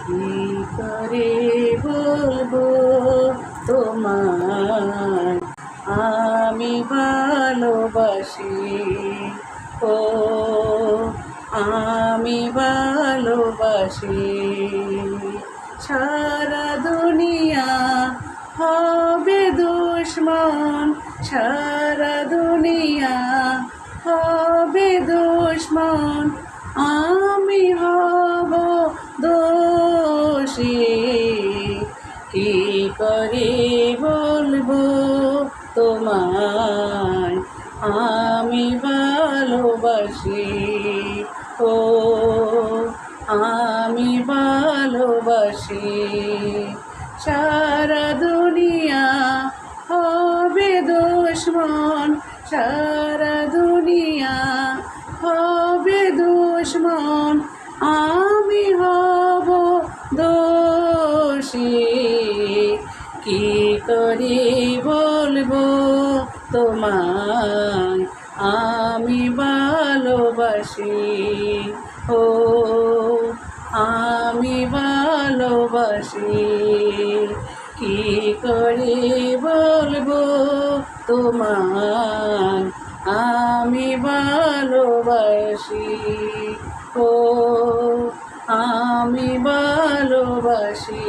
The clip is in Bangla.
কি করে বলবো তোমায় আমি ভালোবাসি, ও আমি ভালোবাসি। সারা দুনিয়া হবে দুশ্মন, সারা দুনিয়া হবে দুশ্মন, আমি হব দোষী। কি করে বলবো তোমায় আমি ভালোবাসি, ও আমি ভালোবাসি। সারা দুনিয়া হবে দুশ্মন, সারা দুনিয়া হবে দুশ্মন, আমি হব দোষী। কি করে বলবো তোমায় আমি ভালোবাসি, ও আমি ভালোবাসি। কি করে বলবো তোমায় আমি ভালোবাসি, ও আমি ভালোবাসি।